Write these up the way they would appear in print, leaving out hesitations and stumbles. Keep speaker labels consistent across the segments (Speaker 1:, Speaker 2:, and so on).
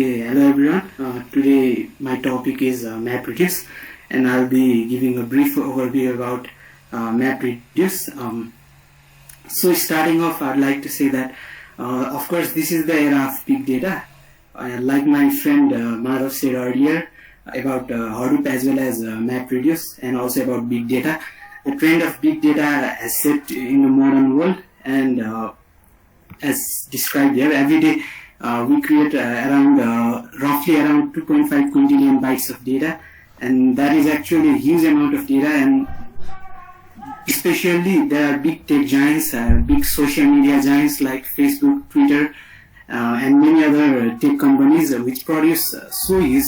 Speaker 1: Okay, hello everyone. Today my topic is Mapreduce, and I'll be giving a brief overview about Mapreduce. So starting off, I'd like to say that, of course, this is the era of big data. Like my friend Madhav said earlier about Hadoop as well as Mapreduce, and also about big data. The trend of big data has set in the modern world, and as described here, every day we create roughly around 2.5 quintillion bytes of data, and that is actually a huge amount of data. And especially there are big tech giants, big social media giants like Facebook, Twitter, and many other tech companies which produce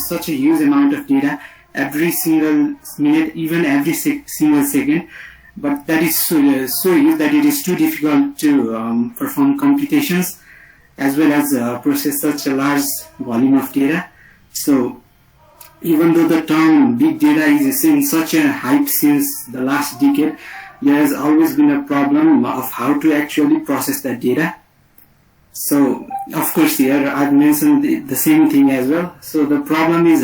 Speaker 1: such a huge amount of data every single minute, even every single second. But that is so huge that it is too difficult to perform computations as well as process such a large volume of data. So even though the term big data is in such a hype since the last decade, there has always been a problem of how to actually process that data. So of course here I've mentioned the same thing as well. So the problem is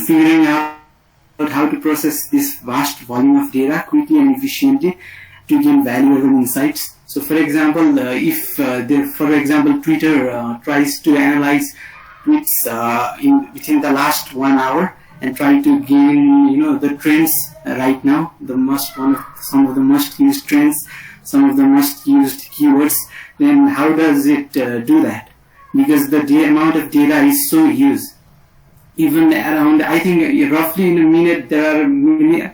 Speaker 1: figuring out how to process this vast volume of data quickly and efficiently to gain valuable insights. So for example, Twitter tries to analyze tweets within the last 1 hour and try to gain the trends right now, some of the most used trends, some of the most used keywords. Then how does it do that? Because the amount of data is so huge. Even around, I think roughly in a minute there are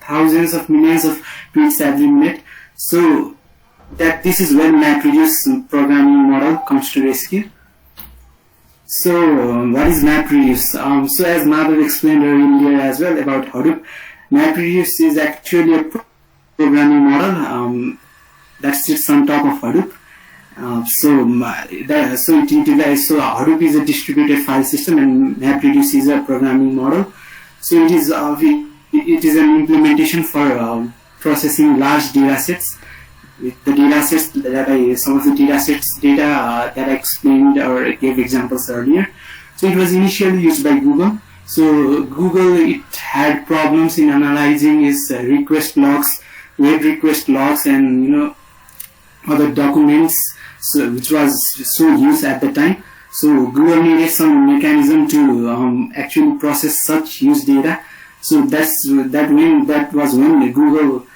Speaker 1: thousands of millions of tweets every minute. So that this is when Mapreduce programming model comes to rescue. So what is Mapreduce? So as Madhav explained earlier as well about Hadoop, Mapreduce is actually a programming model that sits on top of Hadoop. Hadoop is a distributed file system and Mapreduce is a programming model. So it is an implementation for processing large data sets. With the data sets some of the data sets that I explained or gave examples earlier. So it was initially used by Google. So Google, it had problems in analyzing its request logs, web request logs, and other documents, which was so used at the time. So Google needed some mechanism to actually process such huge data. So that was when Google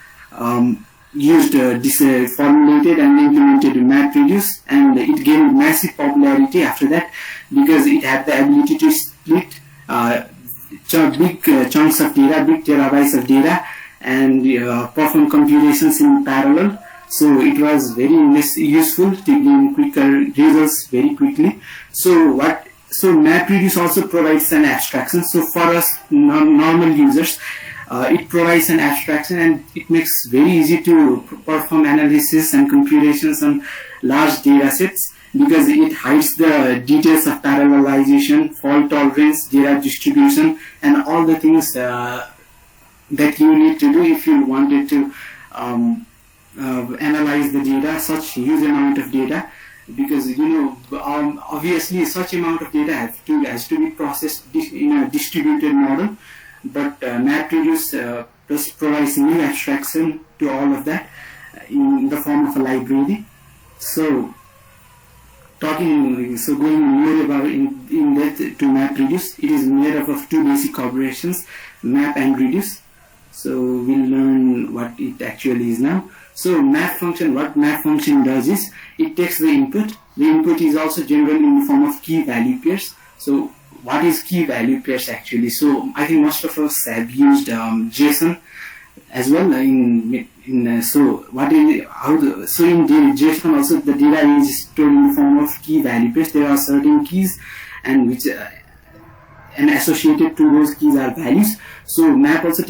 Speaker 1: formulated and implemented Mapreduce, and it gained massive popularity after that because it had the ability to split big chunks of data, big terabytes of data, and perform computations in parallel. So it was very useful to gain quicker results very quickly. So Mapreduce also provides an abstraction. So for us normal users, it provides an abstraction, and it makes very easy to perform analysis and computations on large data sets because it hides the details of parallelization, fault tolerance, data distribution, and all the things that you need to do if you wanted to analyze the data, such huge amount of data. Because obviously such amount of data has to be processed in a distributed model. But Mapreduce provides new abstraction to all of that in the form of a library. So going more about in depth to Mapreduce, it is made up of two basic operations, map and reduce. So we'll learn what it actually is now. So what map function does is it takes the input. The input is also generally in the form of key value pairs. So what is key value pairs actually? So I think most of us have used JSON as well. In JSON also the data is stored in the form of key value pairs. There are certain keys and associated to those keys are values. So map also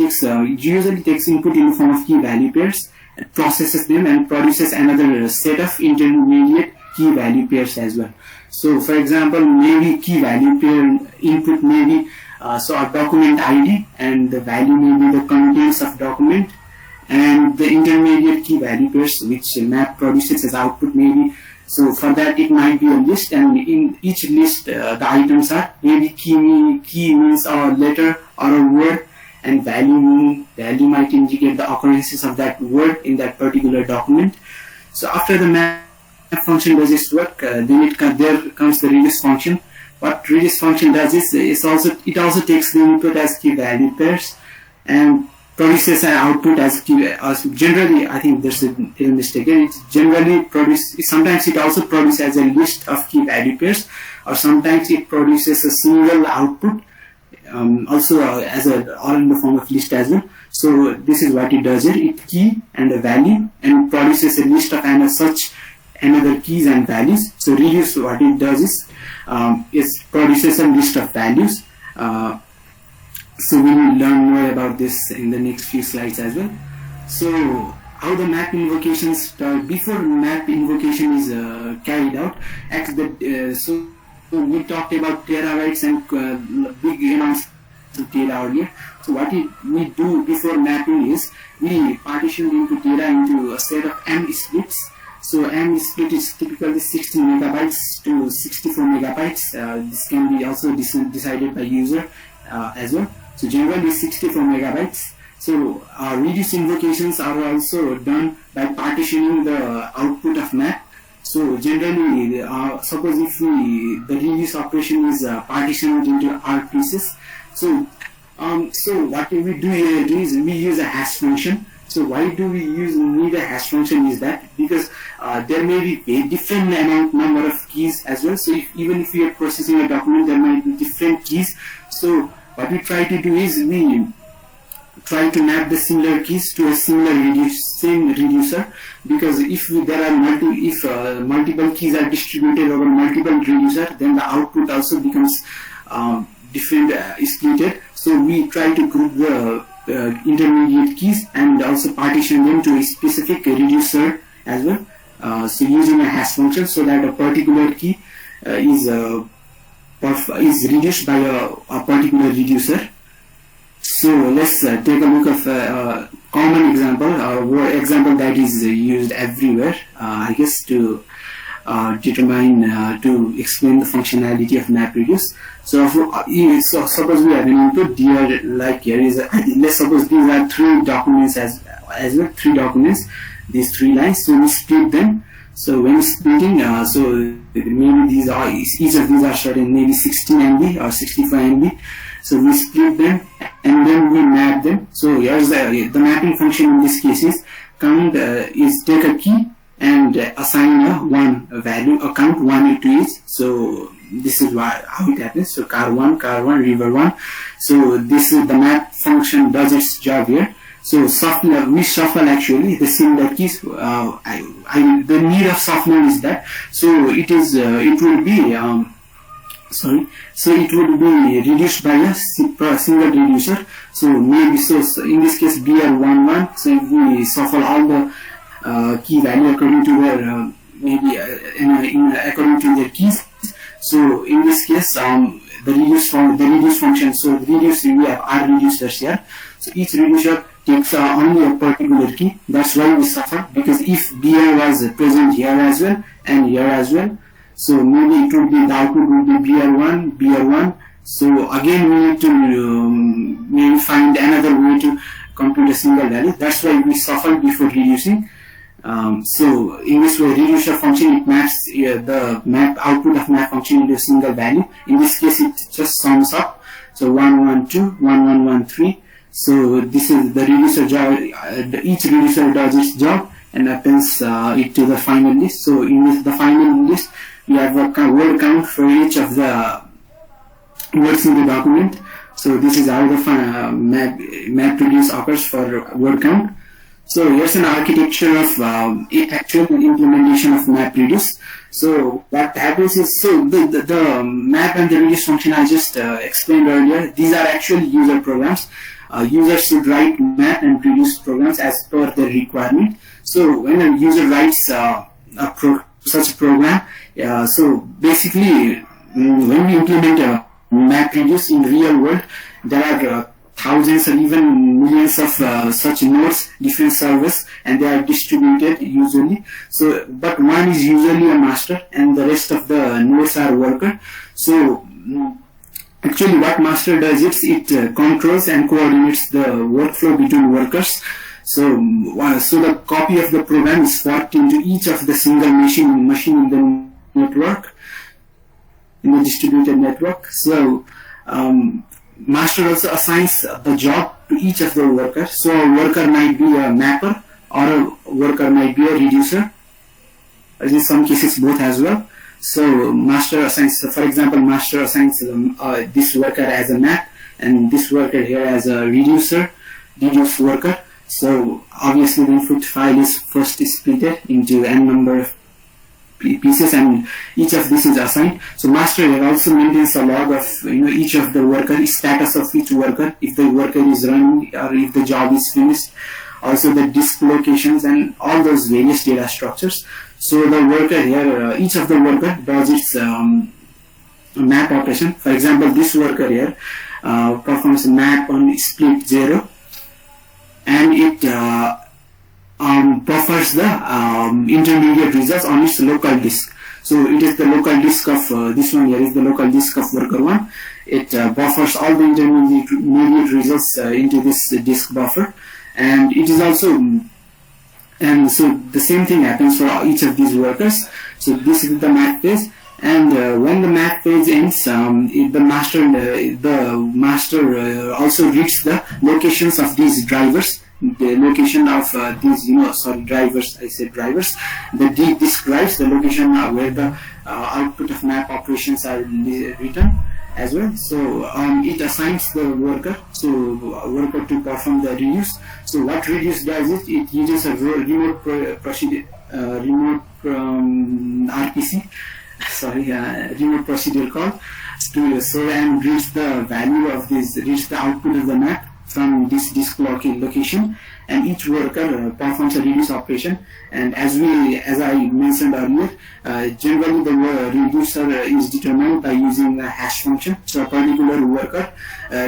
Speaker 1: usually takes input in the form of key value pairs, processes them, and produces another set of intermediate key value pairs as well. So for example, maybe key value pair input may be a document ID, and the value may be the contents of document, and the intermediate key value pairs which map produces as output may be So for that, it might be a list, and in each list, the items are maybe key means a letter or a word, and value might indicate the occurrences of that word in that particular document. So after the map function does its work, then there comes the reduce function. What reduce function does is it also takes the input as key value pairs and produces an output as key. Generally, I think there's a mistake here. Sometimes it also produces as a list of key value pairs, or sometimes it produces a single output, also or in the form of list as well. So this is what it does here. It key and a value and produces a list of another keys and values. So reduce, what it does is produces a list of values. So we will learn more about this in the next few slides as well. So how the map invocations start. Before map invocation is carried out, so we talked about terabytes and big amounts of data earlier. So what we do before mapping is we partition into data into a set of M splits. So M split is typically 16 megabytes to 64 megabytes. This can be also decided by user as well. So generally 64 megabytes. So reduce invocations are also done by partitioning the output of map. So generally, suppose if the reduce operation is partitioned into R pieces. So what we do here is we use a hash function. So why do we need a hash function is that because there may be a different number of keys as well. So even if we are processing a document, there might be different keys. So what we try to do is we try to map the similar keys to a similar same reducer, because if there are multiple keys are distributed over multiple reducer, then the output also becomes different splitted. So we try to group the intermediate keys and also partition them to a specific reducer as well. So using a hash function, so that a particular key is reduced by a particular reducer. So let's take a look of a common example, or example that is used everywhere, I guess, to to explain the functionality of Mapreduce. So suppose we have an input here, like here is let's suppose these are three documents as well, three documents, these three lines. So we split them. So when splitting, so maybe each of these are short in maybe 16 MB or 65 MB. So we split them and then we map them. So here's the mapping function in this case is count is take a key and assign one value, count 1 to each. So this is how it happens. So car 1, river 1. So this is the map function does its job here. So we shuffle actually the similar keys. The need of shuffling is that it would be reduced by a single reducer. So maybe in this case BR11. So if we shuffle all the key value according to their according to their keys. So in this case the reduce function. So we have R reducers here. So each reducer takes only a particular key. That's why we suffer, because if BR was present here as well and here as well, so maybe it would be the output would be BR1. So again we need to maybe find another way to compute a single value. That's why we shuffle before reducing. So in this way, reducer function, it maps the output of map function into a single value. In this case, it just sums up. So 112, 1113. So this is the reducer job. Each reducer does its job and appends it to the final list. So in the final list, we have a word count for each of the words in the document. So this is how the Mapreduce occurs for word count. So here's an architecture of actual implementation of Mapreduce. So what happens is, so the map and the reduce function I just explained earlier, these are actually user programs. Users should write map and reduce programs as per their requirement. So when a user writes such a program, so basically when we implement Mapreduce in real world, there are thousands or even millions of such nodes, different servers, and they are distributed usually. So, but one is usually a master, and the rest of the nodes are worker. So, actually, what master does is it controls and coordinates the workflow between workers. So the copy of the program is forked into each of the single machine in the network, in the distributed network. So master also assigns the job to each of the workers. So a worker might be a mapper, or a worker might be a reducer. In some cases, both as well. So master assigns, for example, master assigns this worker as a map, and this worker here as a reduce worker. So obviously the input file is first split into n number of pieces, and each of this is assigned. So master here also maintains a log of each of the worker, status of each worker, if the worker is running or if the job is finished, also the disk locations and all those various data structures. So the worker here, each of the worker does its map operation. For example, this worker here performs a map on split 0, and it buffers the intermediate results on its local disk. So it is the local disk of this one here is the local disk of worker 1. It buffers all the intermediate results into this disk buffer, and it is also, and so the same thing happens for each of these workers. So this is the map phase, and when the map phase ends, the master also reads the locations of these drivers, the location of these drivers. I said drivers. The disk drives the location where the output of map operations are written as well. So it assigns the worker, worker to perform the reduce. So what reduce does is it uses a remote RPC, remote procedure call to and reads the value of this, reads the output of the map from this disk location, and each worker performs a reduce operation. And as I mentioned earlier, generally the reducer is determined by using a hash function. So a particular worker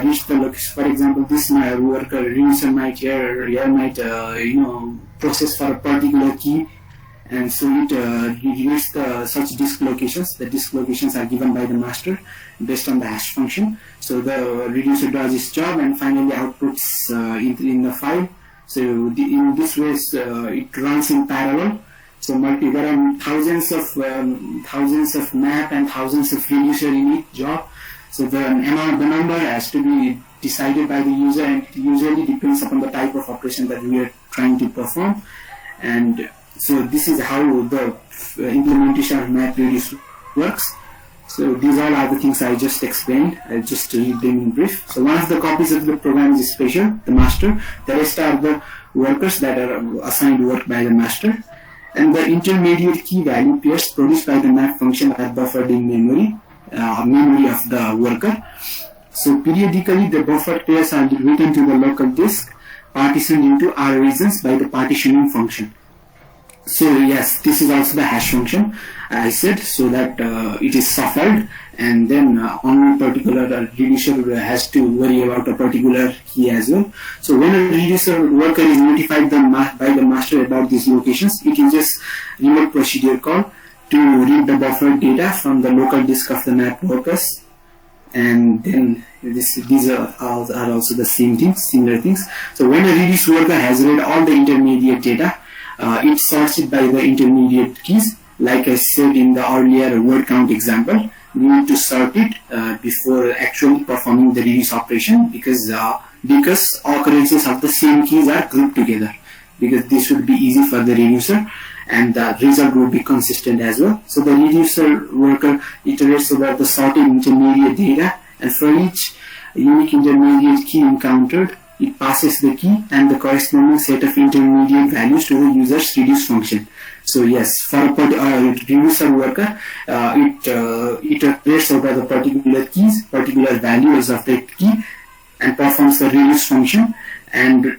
Speaker 1: reaches the location. For example, this worker reducer might process for a particular key, and so it reads such disk locations. The disk locations are given by the master based on the hash function. So the reducer does its job and finally outputs in the file. So in this way, it runs in parallel. So there are thousands of map and thousands of reducer in each job. So the number has to be decided by the user, and it usually depends upon the type of operation that we are trying to perform. And so this is how the implementation of Mapreduce works. So these all are the things I just explained. I'll just read them in brief. So one of the copies of the program is special, the master. The rest are the workers that are assigned work by the master. And the intermediate key value pairs produced by the map function are buffered in memory of the worker. So periodically the buffered pairs are written to the local disk, partitioned into R regions by the partitioning function. So yes, this is also the hash function I said, so that it is shuffled, and then on a particular reducer has to worry about a particular key as well. So when a reducer worker is notified by the master about these locations, it uses remote procedure call to read the buffered data from the local disk of the map workers. And then these are also the same things, similar things. So when a reduce worker has read all the intermediate data, it sorts it by the intermediate keys. Like I said in the earlier word count example, we need to sort it before actually performing the reduce operation, because occurrences of the same keys are grouped together, because this would be easy for the reducer, and the result would be consistent as well. So the reducer worker iterates about the sorted intermediate data, and for each unique intermediate key encountered, it passes the key and the corresponding set of intermediate values to the user's reduce function. So yes, for a reducer worker, it iterates over the particular keys, particular values of the key, and performs the reduce function, and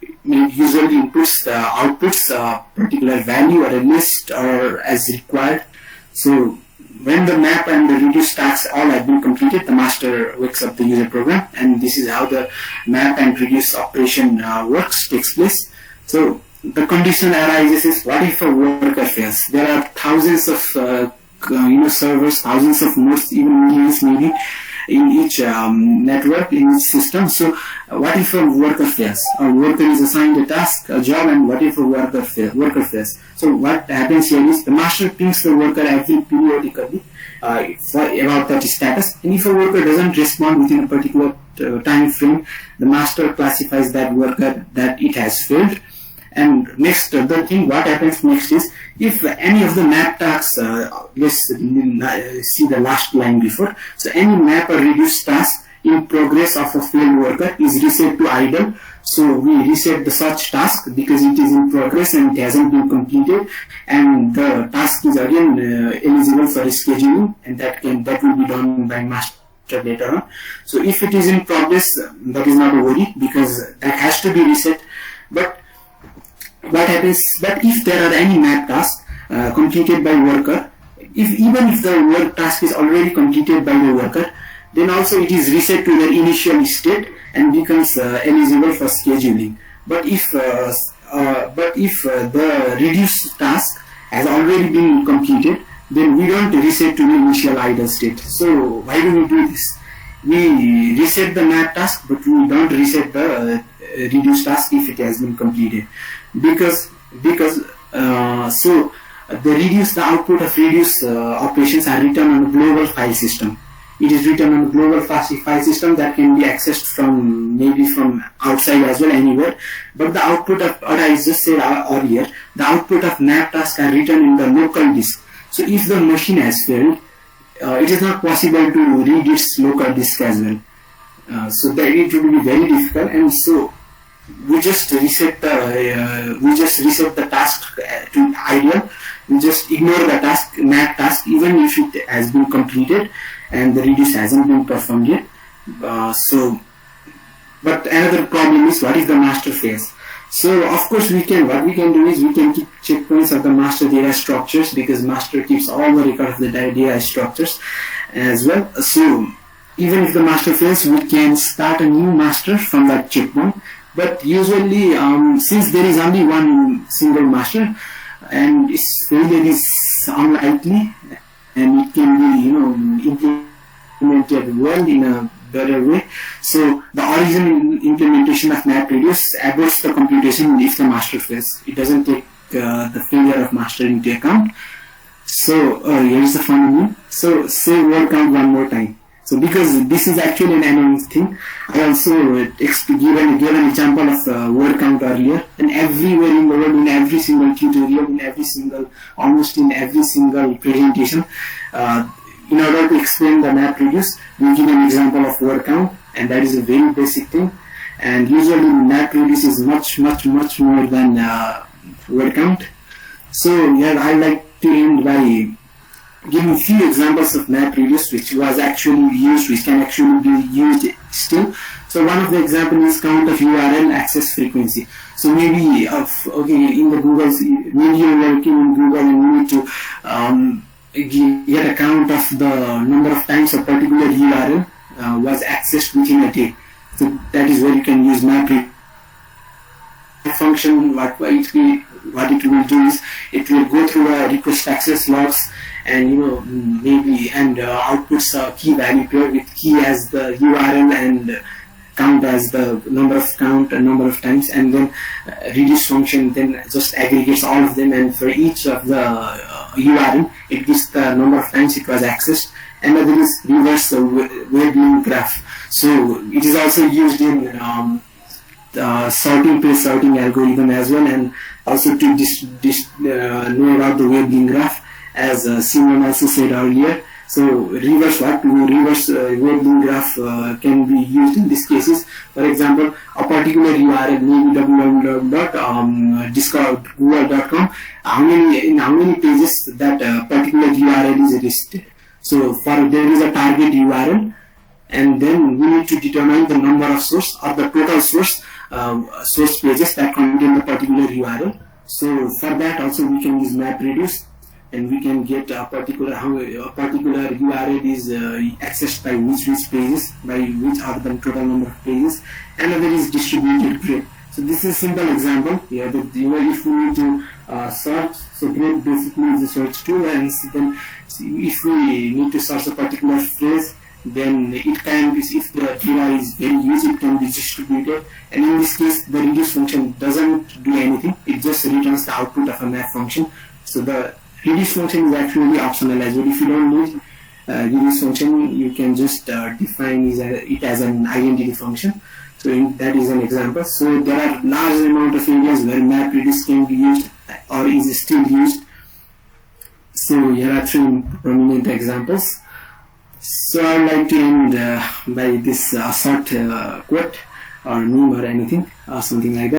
Speaker 1: it usually outputs a particular value or a list or as required. So when the map and the reduce tasks all have been completed, the master wakes up the user program, and this is how the map and reduce operation takes place. So the condition arises is, what if a worker fails? There are thousands of servers, thousands of nodes, even millions maybe in each network, in each system. So what if a worker fails? A worker is assigned a task, a job, and what if a worker fails? So what happens here is the master pings the worker every periodically about that status, and if a worker doesn't respond within a particular time frame, the master classifies that worker that it has failed. And next, the thing what happens next is, if any of the map tasks, let's see the last line before. So any map or reduce task in progress of a failed worker is reset to idle. So we reset the such task because it is in progress and it hasn't been completed, and the task is again eligible for scheduling, and that will be done by master later on. So if it is in progress, that is not a worry because that has to be reset. But what happens, but if there are any map tasks completed by worker, even if the work task is already completed by the worker, then also it is reset to the initial state and becomes eligible for scheduling. But if the reduced task has already been completed, then we don't reset to the initial idle state. So why do we do this? We reset the map task, but we don't reset the reduced task if it has been completed, because the output of reduce operations are written on a global file system. It is written on a global file system that can be accessed from maybe from outside as well, anywhere. But the output of, or I just said earlier, the output of map tasks are written in the local disk. So if the machine has failed, it is not possible to read its local disk as well. So that it will be very difficult, and so we just reset the task to idle. We just ignore the map task, even if it has been completed and the reduce hasn't been performed yet. But another problem is, what if the master fails? So of course what we can do is we can keep checkpoints of the master data structures, because master keeps all the record of the data structures as well. So even if the master fails, we can start a new master from that checkpoint. But usually, since there is only one single master, and its failure is unlikely, and it can be implemented well in a better way. So the original implementation of Mapreduce aborts the computation if the master fails. It doesn't take the failure of master into account. So here is the funny. So say word count one more time. So because this is actually an annoying thing, I also gave an example of word count earlier, and everywhere in the world, in every single tutorial, almost in every single presentation, in order to explain the Mapreduce, we give an example of word count, and that is a very basic thing. And usually Mapreduce is much more than word count. So yeah, I like to end by giving a few examples of Mapreduce which can actually be used still. So one of the examples is count of URL access frequency. So maybe in the Google's, maybe you're working in Google and you need to get a count of the number of times a particular URL was accessed within a day. So that is where you can use Mapreduce function. What it will do is it will go through a request access logs, and outputs a key value pair with key as the URL and count as the number of times, and then reduce function then just aggregates all of them, and for each of the URL it gives the number of times it was accessed. Another is reverse web link graph. So it is also used in page sorting algorithm as well, and also to know about the web link graph, as Simon also said earlier. So reverse web link graph can be used in these cases. For example, a particular URL, maybe www.google.com, in how many pages that particular URL is listed. So there is a target URL, and then we need to determine the number of source or the total source pages that contain the particular URL. So for that also we can use Mapreduce. and we can get a particular URL is accessed by which pages, by which are the total number of pages. Another is distributed grade. So this is a simple example here that if we need to search, so grade basically is a search tool, and then if we need to search a particular phrase, then it can be, if the data is very huge, it can be distributed, and in this case the reduce function doesn't do anything, it just returns the output of a map function. So the reduce function is actually optional as well. If you don't need reduce function, you can just define it as an identity function. So that is an example. So there are large amount of areas where Mapreduce can be used or is still used. So here are 3 prominent examples. So I would like to end by this short quote or meme or anything, something like that.